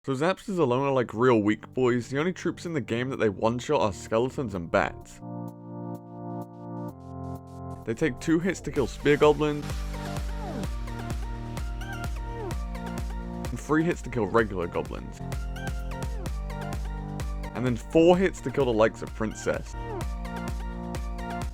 So zapsters alone are like real weak boys. The only troops in the game that they one-shot are skeletons and bats. They take 2 hits to kill spear goblins, and 3 hits to kill regular goblins, and then 4 hits to kill the likes of Princess.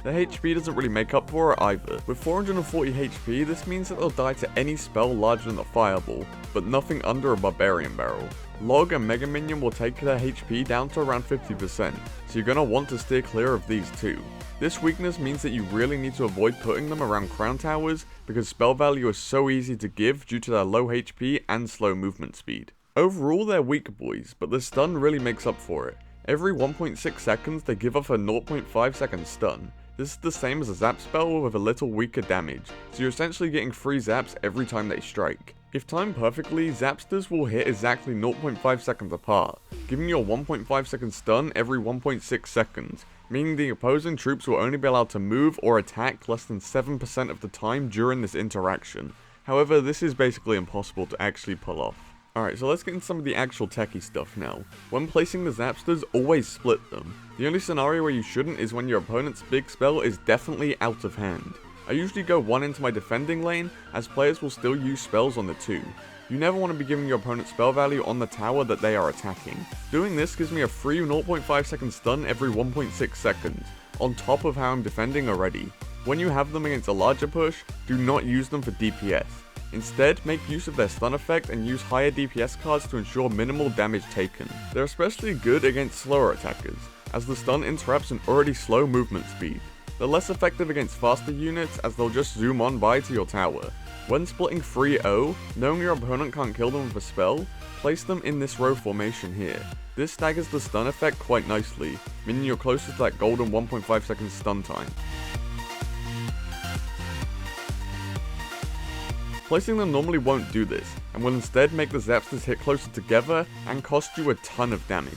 Their HP doesn't really make up for it either. With 440 HP, this means that they'll die to any spell larger than a fireball, but nothing under a barbarian barrel. Log and Mega Minion will take their HP down to around 50%, so you're gonna want to steer clear of these too. This weakness means that you really need to avoid putting them around crown towers, because spell value is so easy to give due to their low HP and slow movement speed. Overall they're weak boys, but the stun really makes up for it. Every 1.6 seconds they give off a 0.5 second stun. This is the same as a zap spell with a little weaker damage, so you're essentially getting 3 zaps every time they strike. If timed perfectly, zapsters will hit exactly 0.5 seconds apart, giving you a 1.5 second stun every 1.6 seconds, meaning the opposing troops will only be allowed to move or attack less than 7% of the time during this interaction. However, this is basically impossible to actually pull off. Alright, so let's get into some of the actual techie stuff now. When placing the zapsters, always split them. The only scenario where you shouldn't is when your opponent's big spell is definitely out of hand. I usually go 1 into my defending lane, as players will still use spells on the 2. You never want to be giving your opponent spell value on the tower that they are attacking. Doing this gives me a free 0.5 second stun every 1.6 seconds, on top of how I'm defending already. When you have them against a larger push, do not use them for DPS. Instead, make use of their stun effect and use higher DPS cards to ensure minimal damage taken. They're especially good against slower attackers, as the stun interrupts an already slow movement speed. They're less effective against faster units, as they'll just zoom on by to your tower. When splitting 3-0, knowing your opponent can't kill them with a spell, place them in this row formation here. This staggers the stun effect quite nicely, meaning you're closer to that golden 1.5 second stun time. Placing them normally won't do this, and will instead make the zapsters hit closer together and cost you a ton of damage.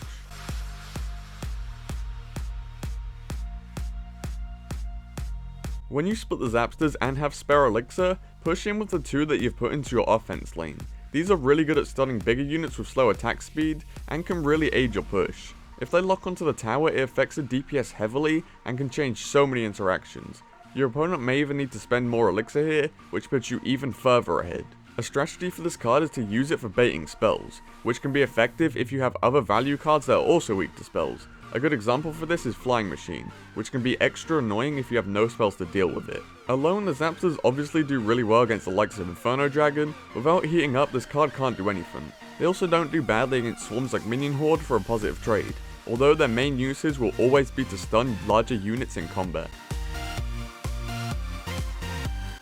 When you split the zapsters and have spare elixir, push in with the 2 that you've put into your offense lane. These are really good at stunning bigger units with slow attack speed, and can really aid your push. If they lock onto the tower, it affects the DPS heavily, and can change so many interactions. Your opponent may even need to spend more elixir here, which puts you even further ahead. A strategy for this card is to use it for baiting spells, which can be effective if you have other value cards that are also weak to spells. A good example for this is Flying Machine, which can be extra annoying if you have no spells to deal with it. Alone, the zapsters obviously do really well against the likes of Inferno Dragon. Without heating up, this card can't do anything. They also don't do badly against swarms like Minion Horde for a positive trade, although their main usage will always be to stun larger units in combat.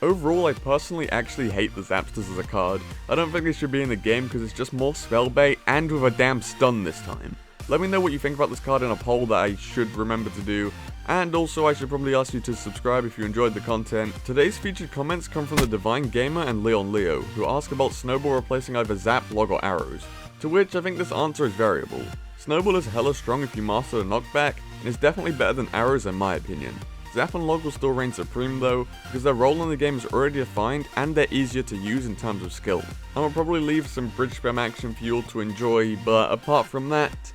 Overall, I personally actually hate the zapsters as a card. I don't think they should be in the game because it's just more spell bait and with a damn stun this time. Let me know what you think about this card in a poll that I should remember to do, and also I should probably ask you to subscribe if you enjoyed the content. Today's featured comments come from the Divine Gamer and Leon Leo, who ask about Snowball replacing either Zap, Log or Arrows, to which I think this answer is variable. Snowball is hella strong if you master the knockback, and is definitely better than Arrows in my opinion. Zap and Log will still reign supreme though, because their role in the game is already defined and they're easier to use in terms of skill. I will probably leave some bridge spam action for you all to enjoy, but apart from that,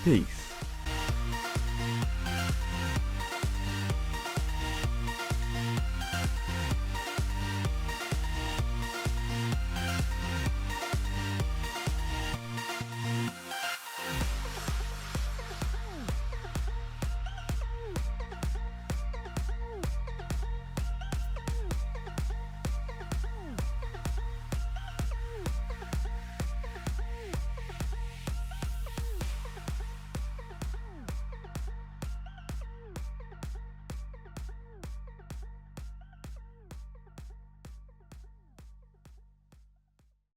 peace.